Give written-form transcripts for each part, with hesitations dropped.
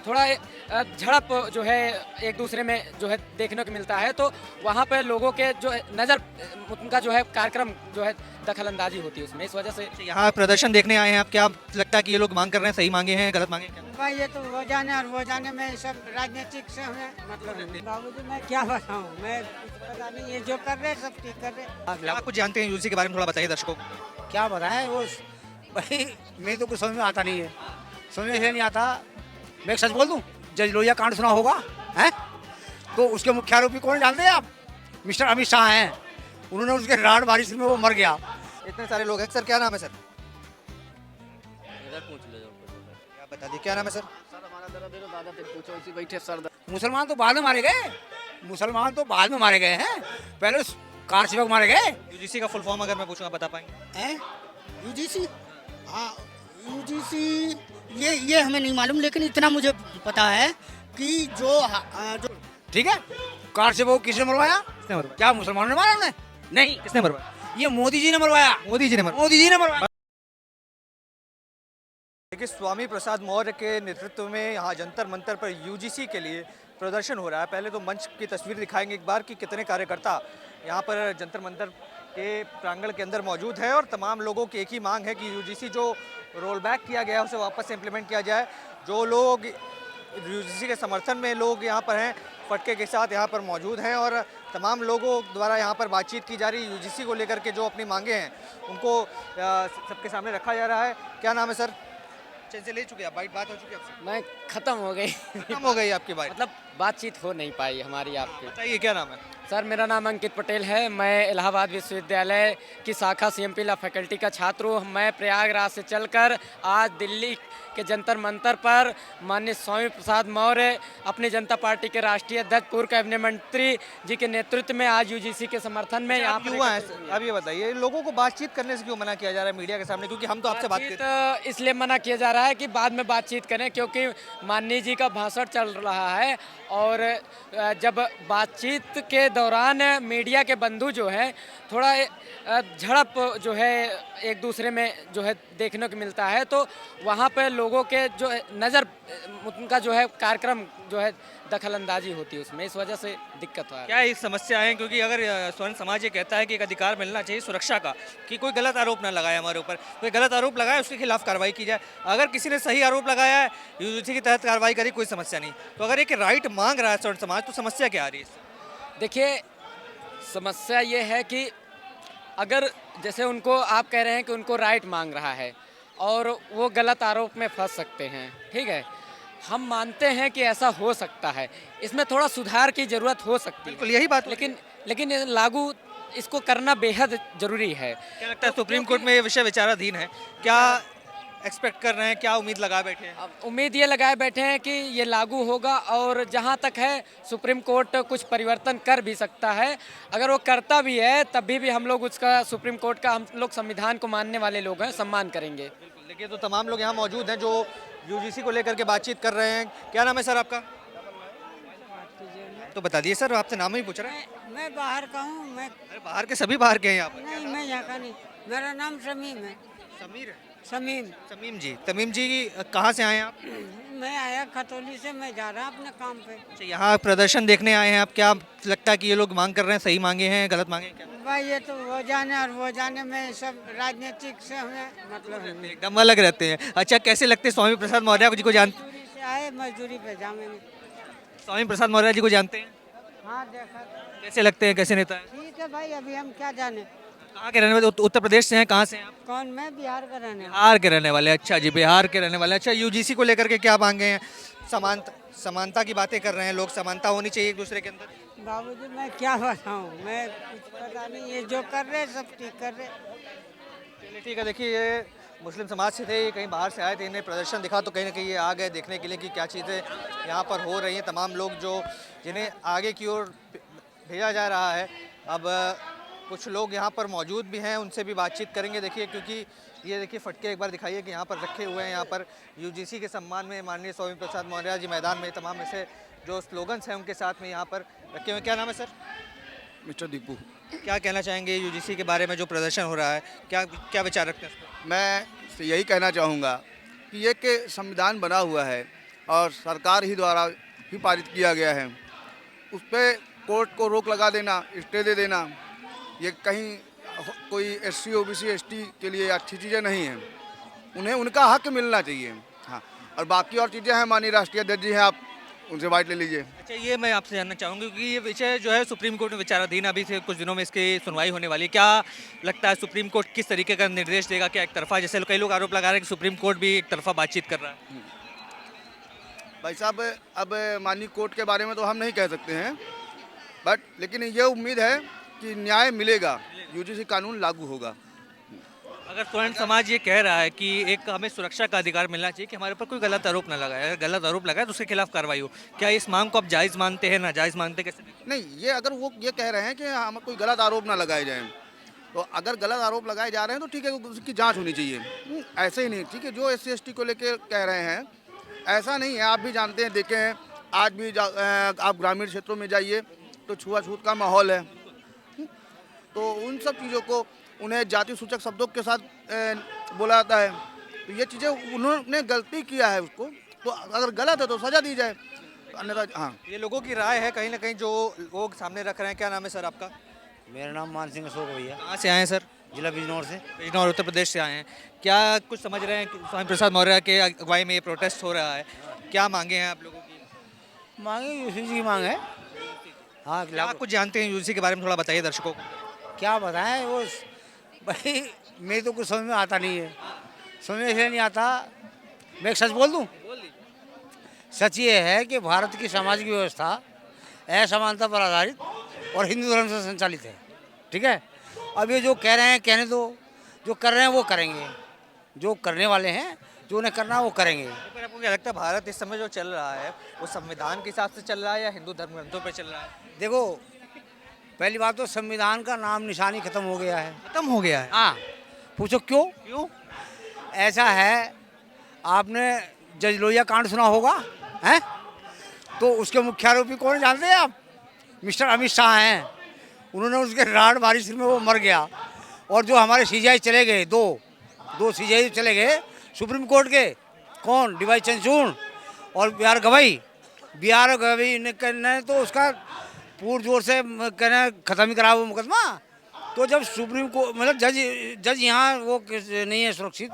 थोड़ा झड़प जो है एक दूसरे में जो है देखने को मिलता है, तो वहाँ पर लोगों के जो है नज़र उनका जो है कार्यक्रम जो है दखल अंदाजी होती है उसमें, इस वजह से। यहाँ प्रदर्शन देखने आए हैं आप, क्या लगता है कि ये लोग मांग कर रहे हैं, सही मांगे हैं, गलत मांगे हैं? भाई ये तो वो जाने और वो जाने में सब राजनीतिक से हमें मतलब है। बाबूजी मैं क्या बताऊं, मैं कुछ पता नहीं, ये जो कर रहे हैं सब ठीक कर रहे हैं। आप कुछ जानते हैं यूजीसी के बारे में, थोड़ा बताइए दर्शकों को। क्या बताएं वो भाई, मैं तो कुछ समझ में आता नहीं है, समझ में नहीं आता। मैं एक सच बोल दूं, जज लोहिया कांड सुना होगा हैं, तो उसके मुख्य आरोपी कौन जानते हैं आप? मिस्टर अमित शाह हैं। उन्होंने उसके राड बारिश में वो मर गया। इतने सारे लोग हैं सर, क्या नाम है सर? इधर पूछ ले जाओ। क्या बता दी, क्या नाम है सर? सर हमारा दर्द है तो दादा फिर पूछो, इसी बैठे सर। मुसलमान तो बाद में मारे गए, मुसलमान तो बाद में मारे गए हैं, पहले कार सेवक मारे गए यूजीसी का फुल फॉर्म अगर मैं पूछूं आप बता पाएंगे? हैं यूजीसी? हाँ यूजीसी ये हमें नहीं मालूम, लेकिन इतना मुझे पता है कि जो ठीक है। कार सेवक किसने मरवाया? किसने मरवाया? क्या मुसलमानों ने मारा उन्हें? नहीं, किसने मरवाया? ये मोदी जी ने मरवाया। मोदी जी ने मरवाया। मोदी जी ने मरवाया। देखिए, स्वामी प्रसाद मौर्य के नेतृत्व में यहाँ जंतर मंतर पर यूजीसी के लिए प्रदर्शन हो रहा है। पहले तो मंच की तस्वीर दिखाएंगे एक बार कि कितने कार्यकर्ता यहाँ पर जंतर मंतर के प्रांगण के अंदर मौजूद है, और तमाम लोगों की एक ही मांग है कि यूजीसी जो रोल बैक किया गया है उसे वापस से इम्प्लीमेंट किया जाए। जो लोग यूजीसी के समर्थन में लोग यहाँ पर हैं, फटके के साथ यहाँ पर मौजूद हैं, और तमाम लोगों द्वारा यहाँ पर बातचीत की जा रही है। यूजीसी को लेकर के जो अपनी मांगे हैं उनको सबके सामने रखा जा रहा है। क्या नाम है सर? चैन से ले चुके आप, बात हो चुकी है आपसे? मैं ख़त्म हो गई खत्म हो गई आपकी बात? मतलब बातचीत हो नहीं पाई हमारी आपकी। बताइए क्या नाम है? सर मेरा नाम अंकित पटेल है, मैं इलाहाबाद विश्वविद्यालय की शाखा सीएमपी लॉ फैकल्टी का छात्र हूँ। मैं प्रयागराज से चलकर आज दिल्ली के जंतर मंतर पर माननीय स्वामी प्रसाद मौर्य अपनी जनता पार्टी के राष्ट्रीय अध्यक्ष पूर्व कैबिनेट मंत्री जी के नेतृत्व में आज यूजीसी के समर्थन में यहाँ आप युवा हैं, अब ये बताइए लोगों को बातचीत करने से क्यों मना किया जा रहा है मीडिया के सामने? क्योंकि हम तो आपसे बात करते हैं। इसलिए मना किया जा रहा है कि बाद में बातचीत करें, क्योंकि माननीय जी का भाषण चल रहा है, और जब बातचीत के दौरान मीडिया के बंधु जो हैं थोड़ा झड़प जो है एक दूसरे में जो है देखने को मिलता है, तो वहाँ पे लोगों के जो है नज़र उनका जो है कार्यक्रम जो है दखल अंदाजी होती है उसमें, इस वजह से दिक्कत आ रही है। क्या एक समस्या है? क्योंकि अगर स्वर्ण समाज ये कहता है कि एक अधिकार मिलना चाहिए सुरक्षा का, कि कोई गलत आरोप ना लगाए हमारे ऊपर, कोई गलत आरोप लगाए उसके खिलाफ कार्रवाई की जाए। अगर किसी ने सही आरोप लगाया है यूजीसी के तहत कार्रवाई करी, कोई समस्या नहीं। तो अगर एक राइट मांग रहा है स्वर्ण समाज, तो समस्या क्या आ रही है? देखिए, समस्या ये है कि अगर जैसे उनको आप कह रहे हैं कि उनको राइट मांग रहा है और वो गलत आरोप में फंस सकते हैं, ठीक है, हम मानते हैं कि ऐसा हो सकता है, इसमें थोड़ा सुधार की ज़रूरत हो सकती है, बिल्कुल यही बात। लेकिन लागू इसको करना बेहद ज़रूरी है। क्या लगता है सुप्रीम कोर्ट में ये विषय विचाराधीन है? क्या एक्सपेक्ट कर रहे हैं, क्या उम्मीद लगाए बैठे हैं? अब उम्मीद ये लगाए बैठे हैं कि ये लागू होगा, और जहाँ तक है सुप्रीम कोर्ट कुछ परिवर्तन कर भी सकता है। अगर वो करता भी है तब भी हम लोग उसका, सुप्रीम कोर्ट का, हम लोग संविधान को मानने वाले लोग हैं, सम्मान करेंगे। बिल्कुल। देखिए, तो तमाम लोग यहाँ मौजूद हैं जो यूजीसी को लेकर के बातचीत कर रहे हैं। क्या नाम है सर आपका? तो बता दिए सर, आपसे नाम ही पूछ रहे हैं। मैं बाहर का हूँ, मैं अरे बाहर के सभी बाहर के हैं यहाँ पर। नहीं, मैं यहाँ का नहीं, मेरा नाम शमीम है। समीर है? शमीम। तमीम जी, तमीम जी कहाँ से आए हैं आप? मैं आया खतौली से, मैं जा रहा अपने काम पे। अच्छा, यहाँ प्रदर्शन देखने आए हैं आप, क्या लगता है कि ये लोग मांग कर रहे हैं, सही मांगे हैं, गलत मांगे हैं क्या? भाई ये तो वो जाने और वो जाने में सब राजनीतिक से हमें मतलब है। एकदम अलग रहते हैं। अच्छा, कैसे लगते हैं स्वामी प्रसाद मौर्य जी को जानते? मजदूरी से आए, मजदूरी पे जामेंगे। स्वामी प्रसाद मौर्य जी को जानते हैं? हाँ देखा। कैसे लगते हैं, कैसे नेता है? ठीक है भाई, अभी हम क्या जाने। कहाँ के रहने वाले? उत्तर प्रदेश से हैं? कहाँ से हैं आप? कौन? मैं बिहार का रहने वाला। बिहार के रहने वाले। अच्छा जी, बिहार के रहने वाले। अच्छा, यूजीसी को लेकर के क्या मांगे हैं? समानता की बातें कर रहे हैं लोग, समानता होनी चाहिए एक दूसरे के अंदर। बाबूजी मैं क्या बताऊँ, मैं कुछ पता नहीं, ये जो कर रहे हैं सब ठीक कर रहे। चलिए ठीक है। देखिए, ये मुस्लिम समाज से थे, ये कहीं बाहर से आए थे, इन्हें प्रदर्शन दिखा तो कहीं ना कहीं ये आ गए देखने के लिए कि क्या चीज़ें यहाँ पर हो रही हैं। तमाम लोग जो जिन्हें आगे की ओर भेजा जा रहा है, अब कुछ लोग यहाँ पर मौजूद भी हैं, उनसे भी बातचीत करेंगे। देखिए, क्योंकि ये देखिए फटके एक बार दिखाइए कि यहाँ पर रखे हुए हैं। यहाँ पर यूजीसी के सम्मान में माननीय स्वामी प्रसाद मौर्य जी मैदान में तमाम ऐसे जो स्लोगन्स हैं उनके साथ में यहाँ पर रखे हुए। क्या नाम है सर? मिस्टर दीपू। क्या कहना चाहेंगे यूजीसी के बारे में जो प्रदर्शन हो रहा है, क्या क्या विचार रखते हैं? मैं यही कहना चाहूँगा कि ये कि संविधान बना हुआ है, और सरकार ही द्वारा ही पारित किया गया है। उस पर कोर्ट को रोक लगा देना, स्टे दे देना, ये कहीं कोई SC OBC ST के लिए अच्छी चीज़ें नहीं हैं। उन्हें उनका हक मिलना चाहिए। हाँ, और बाकी और चीज़ें हैं, माननीय राष्ट्रीय अध्यक्ष जी हैं, आप उनसे बाइट ले लीजिए। अच्छा, ये मैं आपसे जानना चाहूँगी क्योंकि ये विषय जो है सुप्रीम कोर्ट में विचाराधीन, अभी से कुछ दिनों में इसकी सुनवाई होने वाली है। क्या लगता है सुप्रीम कोर्ट किस तरीके का निर्देश देगा? क्या एक तरफा, जैसे कई लोग आरोप लगा रहे हैं कि सुप्रीम कोर्ट भी एक तरफा बातचीत कर रहा है? भाई साहब, अब माननीय कोर्ट के बारे में तो हम नहीं कह सकते हैं, बट लेकिन ये उम्मीद है कि न्याय मिलेगा, UGC कानून लागू होगा। अगर स्वर्ण समाज ये कह रहा है कि एक हमें सुरक्षा का अधिकार मिलना चाहिए कि हमारे ऊपर कोई गलत आरोप न लगाए, अगर गलत आरोप लगाए तो उसके खिलाफ कार्रवाई हो, क्या इस मांग को आप जायज़ मानते हैं, नाजायज़ मानते हैं, कैसे? नहीं, ये अगर वो ये कह रहे हैं कि हम कोई गलत आरोप ना लगाए जाएं, तो अगर गलत आरोप लगाए जा रहे हैं तो ठीक है, उसकी जांच होनी चाहिए। ऐसे ही नहीं, ठीक है, जो SC ST को लेके कह रहे हैं ऐसा नहीं है। आप भी जानते हैं, देखे हैं, आज भी आप ग्रामीण क्षेत्रों में जाइए तो छुआछूत का माहौल है। तो उन सब चीज़ों को उन्हें जाति सूचक शब्दों के साथ बोला जाता है। तो ये चीज़ें उन्होंने गलती किया है, उसको तो अगर गलत है तो सज़ा दी जाए, अन्यथा हाँ। ये लोगों की राय है कहीं ना कहीं जो लोग सामने रख रहे हैं। क्या नाम है सर आपका? मेरा नाम मान सिंह अशोक भैया, कहाँ से आए हैं सर? जिला बिजनौर से। बिजनौर, उत्तर प्रदेश से आए हैं। क्या कुछ समझ रहे हैं कि स्वामी प्रसाद मौर्य के अगुवाई में ये प्रोटेस्ट हो रहा है, क्या मांगे हैं आप लोगों की? मांगे UGC की मांग है। हाँ, क्या आप कुछ जानते हैं UGC के बारे में, थोड़ा बताइए दर्शकों को। क्या बताएं, वो भाई मेरे तो कुछ समझ में आता नहीं है, समझ में इसलिए नहीं आता। मैं एक सच बोल दूं, सच ये है कि भारत की सामाजिक व्यवस्था असमानता पर आधारित और हिंदू धर्म से संचालित है, ठीक है। अब ये जो कह रहे हैं कहने दो, जो कर रहे हैं वो करेंगे, जो करने वाले हैं, जो उन्हें करना है वो करेंगे। पर आपको क्या लगता है भारत इस समय जो चल रहा है वो संविधान के हिसाब से चल रहा है या हिंदू धर्म ग्रंथों पर चल रहा है? देखो, पहली बात तो संविधान का नाम निशानी खत्म हो गया है। खत्म हो गया है? हाँ, पूछो क्यों? क्यों? ऐसा है, आपने जज लोहिया कांड सुना होगा, हैं? तो उसके मुख्य आरोपी कौन जानते हैं आप? मिस्टर अमित शाह हैं। उन्होंने उसके राड मारी, सिर में वो मर गया। और जो हमारे CJI चले गए, दो CJI चले गए सुप्रीम कोर्ट के, कौन? DY चंद्रचूड़ और BR गवई ने तो उसका पूर्ण जोर से कहना खत्म ही करा वो मुकदमा। तो जब सुप्रीम कोर्ट मतलब जज यहाँ वो नहीं है सुरक्षित,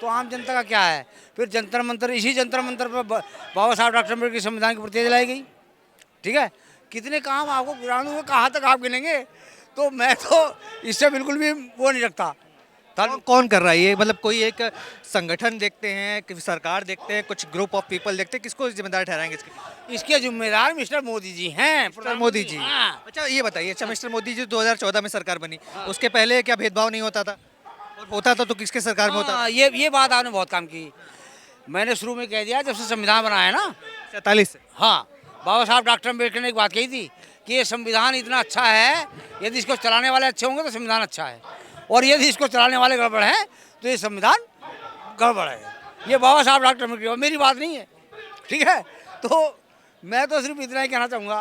तो आम जनता का क्या है? फिर जंतर मंतर, इसी जंतर मंतर पर बाबा साहब डॉक्टर अम्बेडकर की संविधान की प्रतियां जलाई गई, ठीक है। कितने काम आपको गिरानों में कहाँ तक आप गिनेंगे? तो मैं तो इससे बिल्कुल भी वो नहीं रखता। कौन कर रहा है ये? मतलब कोई एक संगठन देखते हैं कि सरकार देखते हैं, कुछ ग्रुप ऑफ पीपल देखते हैं, किसको जिम्मेदार ठहराएंगे इसके? इसके जिम्मेदार मिस्टर मोदी जी हैं। मिस्टर मोदी जी। हाँ। अच्छा, ये बताइए, अच्छा मिस्टर मोदी जी 2014 में सरकार बनी, उसके पहले क्या भेदभाव नहीं होता था? और होता था तो किसके सरकार में होता था? हाँ, ये बात आपने बहुत काम की। मैंने शुरू में कह दिया, जब से संविधान बना है ना 47 से। हाँ, बाबा साहब डॉक्टर अम्बेडकर ने एक बात कही थी कि ये संविधान इतना अच्छा है, यदि इसको चलाने वाले अच्छे होंगे तो संविधान अच्छा है, और यदि इसको चलाने वाले गड़बड़ हैं तो ये संविधान गड़बड़ है। ये बाबा साहब डॉक्टर अम्बेडकर, मेरी बात नहीं है, ठीक है। तो मैं तो सिर्फ इतना ही कहना चाहूँगा,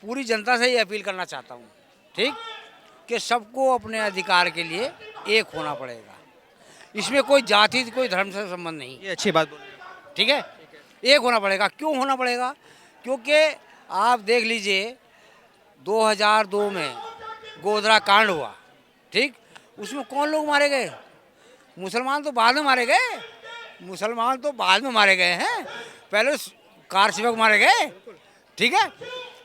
पूरी जनता से ये अपील करना चाहता हूँ, ठीक, कि सबको अपने अधिकार के लिए एक होना पड़ेगा। इसमें कोई जाति, कोई धर्म से संबंध नहीं। ये अच्छी बात बोल रहे हैं। ठीक है, एक होना पड़ेगा। क्यों होना पड़ेगा? क्योंकि आप देख लीजिए 2002 में गोधरा कांड हुआ, ठीक, उसमें कौन लोग मारे गए? मुसलमान तो बाद में मारे गए, मुसलमान तो बाद में मारे गए हैं, पहले कार सेवक मारे गए, ठीक है।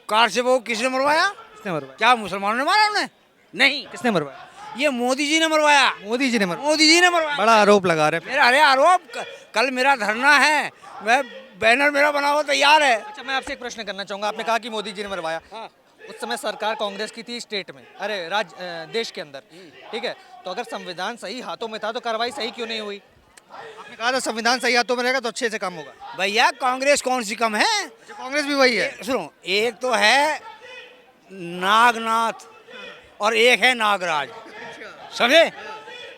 कार सेवक किसने मरवाया? किसने मरवाया? क्या मुसलमानों ने मारा उन्हें? नहीं, किसने मरवाया? ये मोदी जी ने मरवाया। मोदी जी ने मरवाया? मोदी जी ने मरवाया। बड़ा आरोप लगा रहे हैं। मेरा अरे आरोप, कल मेरा धरना है, मैं बैनर मेरा बना हुआ तैयार है। अच्छा, मैं आपसे एक प्रश्न करना चाहूँगा। आपने कहा कि मोदी जी ने मरवाया। उस समय सरकार कांग्रेस की थी स्टेट में, अरे देश के अंदर, ठीक है। तो अगर संविधान सही हाथों में था तो कार्रवाई सही क्यों नहीं हुई? आपने कहा था संविधान सही हाथों में रहेगा तो अच्छे से काम होगा। भैया कांग्रेस कौन सी कम है? अच्छा, कांग्रेस भी वही है। सुनो, एक तो है नागनाथ और एक है नागराज, समझे?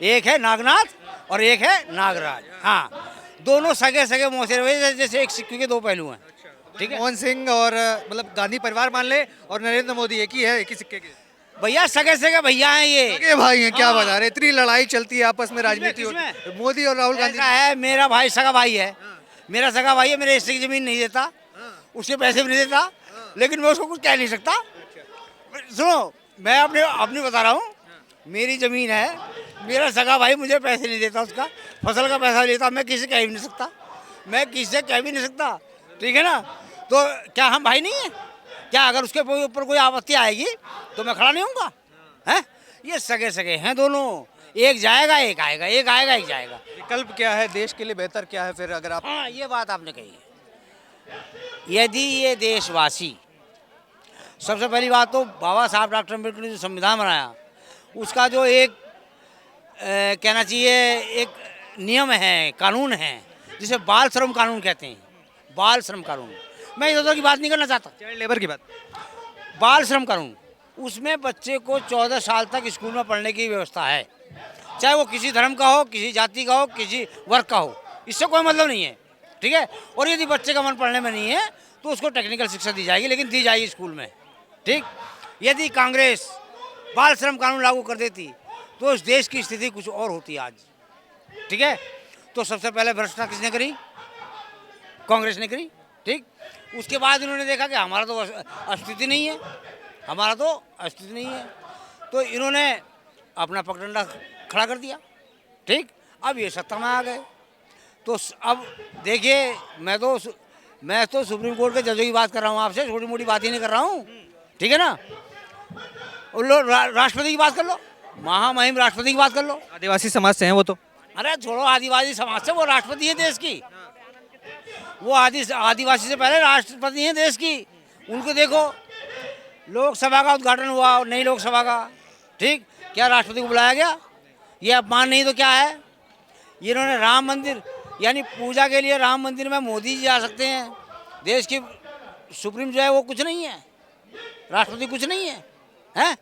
एक है नागनाथ और एक है नागराज। हाँ, दोनों सगे सगे मौसे, जैसे एक सिक्के के दो पहलू हैं, ठीक है। मनमोहन सिंह और मतलब गांधी परिवार मान ले और नरेंद्र मोदी एक ही है, एक ही सिक्के के। भैया सगे सगे भैया हैं ये। सगे भाई हैं, क्या हाँ। बता रहे? इतनी लड़ाई चलती है आपस में, राजनीति किसमें? मोदी और राहुल गांधी। ऐसा है, मेरा भाई सगा भाई है, मेरा सगा भाई है, मेरे हिस्से की ज़मीन नहीं देता, उसके पैसे भी नहीं देता, लेकिन मैं उसको कुछ कह नहीं सकता। सुनो, मैं अपनी बता रहा हूँ, मेरी ज़मीन है, मेरा सगा भाई मुझे पैसे नहीं देता, उसका फसल का पैसा लेता, मैं किसी से कह भी नहीं सकता, मैं किसी से कह भी नहीं सकता, ठीक है ना। तो क्या हम भाई नहीं है? क्या अगर उसके ऊपर कोई आपत्ति आएगी तो मैं खड़ा नहीं होऊंगा? हैं, ये सगे सगे हैं दोनों, एक जाएगा एक आएगा, एक आएगा एक जाएगा। विकल्प क्या है देश के लिए, बेहतर क्या है फिर अगर आप? हाँ, ये बात आपने कही है। यदि ये देशवासी, सबसे पहली बात तो बाबा साहब डॉक्टर अम्बेडकर ने जो संविधान बनाया, उसका जो एक कहना चाहिए एक नियम है, कानून है, जिसे बाल श्रम कानून कहते हैं, बाल श्रम कानून। मैं इधर की बात नहीं करना चाहता, चाइल्ड लेबर की बात। बाल श्रम कानून, उसमें बच्चे को 14 साल तक स्कूल में पढ़ने की व्यवस्था है, चाहे वो किसी धर्म का हो, किसी जाति का हो, किसी वर्ग का हो, इससे कोई मतलब नहीं है, ठीक है। और यदि बच्चे का मन पढ़ने में नहीं है तो उसको टेक्निकल शिक्षा दी जाएगी, लेकिन दी जाएगी स्कूल में, ठीक। यदि कांग्रेस बाल श्रम कानून लागू कर देती तो इस देश की स्थिति कुछ और होती आज, ठीक है। तो सबसे पहले भ्रष्टाचार किसने करी? कांग्रेस ने करी, ठीक। उसके बाद इन्होंने देखा कि हमारा तो अस्तित्व नहीं है, हमारा तो अस्तित्व नहीं है, तो इन्होंने अपना पगडंडा खड़ा कर दिया, ठीक। अब ये सत्ता में आ गए, तो अब देखिए, मैं तो सुप्रीम कोर्ट के जजों की बात कर रहा हूँ आपसे, छोटी मोटी बात ही नहीं कर रहा हूँ, ठीक है ना। और लो राष्ट्रपति की बात कर लो, महामहिम राष्ट्रपति की बात कर लो। आदिवासी समाज से हैं वो तो। अरे छोड़ो आदिवासी समाज से, वो राष्ट्रपति है देश की, वो आदिवासी से पहले राष्ट्रपति हैं देश की। उनको देखो, लोकसभा का उद्घाटन हुआ, नई लोकसभा का, ठीक। क्या राष्ट्रपति को बुलाया गया? ये अपमान नहीं तो क्या है? ये इन्होंने राम मंदिर, यानी पूजा के लिए राम मंदिर में मोदी जी जा सकते हैं, देश की सुप्रीम जो है वो कुछ नहीं है, राष्ट्रपति कुछ नहीं है, हैं?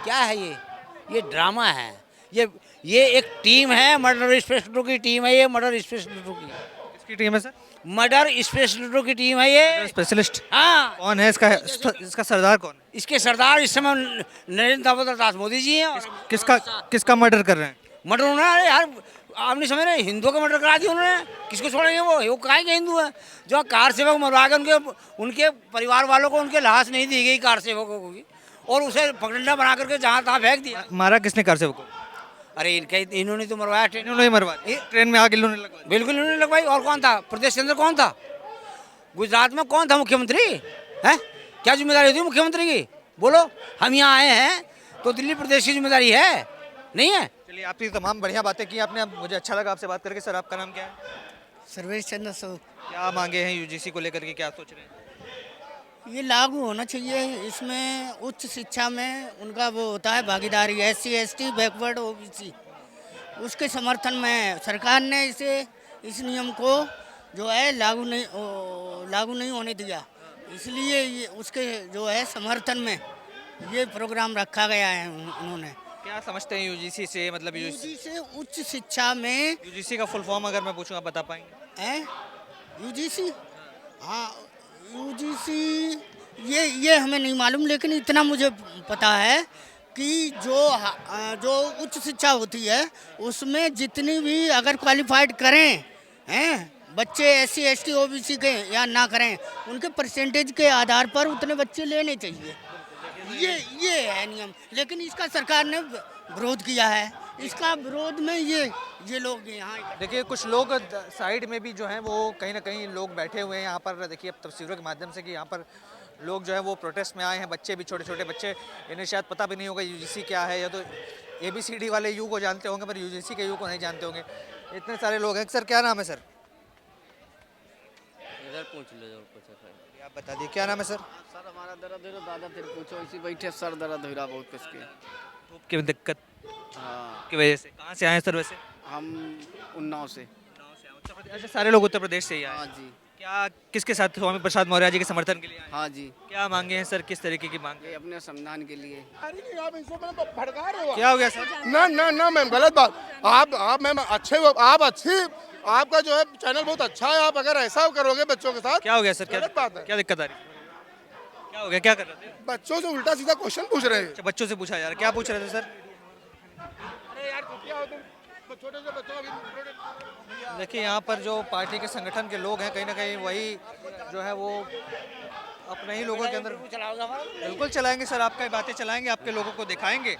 क्या है ये ड्रामा है, ये एक टीम है, मर्डर स्पेशलिस्टों की टीम है, ये मर्डर स्पेशलिस्टों की। किसकी टीम है सर? मर्डर स्पेशलिस्टों की टीम है ये। स्पेशलिस्ट हाँ, कौन है इसका सरदार कौन है? इसके सरदार इस समय नरेंद्र दामोदर दास मोदी जी हैं। और किसका मर्डर कर रहे हैं? मर्डर उन्होंने, यार आप नहीं समझ रहे, हिंदुओं का मर्डर करा दिया उन्होंने, किसको छोड़ेंगे? वो काहे के हिंदू हैं? जो कार सेवक मरवा के उनके परिवार वालों को उनके लाश नहीं दी गई कार सेवकों को भी, और उसे पगडंडा बना करके जहाँ तहाँ फेंक दिया। मारा किसने कार सेवक को? अरे इन्होंने तो मरवाया, इन्होंने ही मरवा, ट्रेन में आग इन्होंने लगवाई। बिल्कुल इन्होंने लगवाई। और कौन था प्रदेश के अंदर? कौन था गुजरात में? कौन था मुख्यमंत्री? है क्या जिम्मेदारी होती है मुख्यमंत्री की? बोलो, हम यहाँ आए हैं तो दिल्ली प्रदेश की जिम्मेदारी है, नहीं है? चलिए, आपकी तमाम बढ़िया बातें की आपने, मुझे अच्छा लगा आपसे बात करके। सर, आपका नाम क्या है? सर्वेश चंद्र सो। क्या मांगे हैं यूजीसी को लेकर के, क्या सोच रहे हैं? ये लागू होना चाहिए, इसमें उच्च शिक्षा में उनका वो होता है भागीदारी, SC ST बैकवर्ड OBC, उसके समर्थन में सरकार ने इस नियम को जो है लागू नहीं होने दिया, इसलिए ये उसके जो है समर्थन में ये प्रोग्राम रखा गया है उन्होंने। क्या समझते हैं यूजीसी से, मतलब यूजी से उच्च शिक्षा में, यूजीसी का फुल फॉर्म अगर मैं पूछूं आप बता पाएंगे? है UGC, हाँ UGC ये हमें नहीं मालूम, लेकिन इतना मुझे पता है कि जो उच्च शिक्षा होती है उसमें जितनी भी अगर क्वालिफाइड करें हैं बच्चे SC ST OBC के या ना करें, उनके परसेंटेज के आधार पर उतने बच्चे लेने चाहिए, ये है नियम। लेकिन इसका सरकार ने विरोध किया है, इसका विरोध में ये लोग यहाँ देखिए, कुछ लोग साइड में भी जो हैं वो कहीं ना कहीं लोग बैठे हुए हैं यहाँ पर। देखिए अब तस्वीरों के माध्यम से कि यहाँ पर लोग जो है वो प्रोटेस्ट में आए हैं, बच्चे भी, छोटे छोटे बच्चे, इन्हें शायद पता भी नहीं होगा यूजीसी क्या है, या तो ABCD वाले यू को जानते होंगे पर यूजीसी के यू को नहीं जानते होंगे। इतने सारे लोग हैं। सर, क्या नाम है सर? इधर पूछ लो जो पूछा था। आप बता दिए, क्या नाम है सर? सर हमारा दर्द है, दादा तेरे पूछो, इसी बैठे सर दर्द हो रहा बहुत किसके। धूप की दिक्कत हाँ, की वजह से। कहाँ से आए हैं सर वैसे? हम उन्नाव से। उत्तर प्रदेश। अच्छा, सारे लोग उत्तर प्रदेश से ही आए हाँ हैं। जी, क्या किसके साथ? स्वामी प्रसाद मौर्य जी के समर्थन के लिए आए हैं? हाँ जी, क्या मांगे हैं सर, किस तरीके की मांगे? ये अपने संविधान के लिए। क्या हो गया सर? ना मैम, गलत बात। आप मैम अच्छे हो, आप अच्छी, आपका जो है चैनल बहुत अच्छा है, आप अगर ऐसा करोगे बच्चों के साथ। क्या हो गया सर? गलत बात है। क्या दिक्कत आ रही है? क्या हो गया, क्या कर रहे थे? बच्चों से उल्टा सीधा क्वेश्चन पूछ रहे हैं। अच्छा, बच्चों से पूछा यार, क्या पूछ रहे थे सर? अरे यार, क्या हो तुम? छोटे से बच्चों का भी देखिए यहाँ पर जो पार्टी के संगठन के लोग हैं कहीं ना कहीं वही जो है वो अपने ही लोगों के अंदर बिल्कुल चलाएंगे सर, आपका बातें चलाएंगे, आपके लोगों को दिखाएंगे।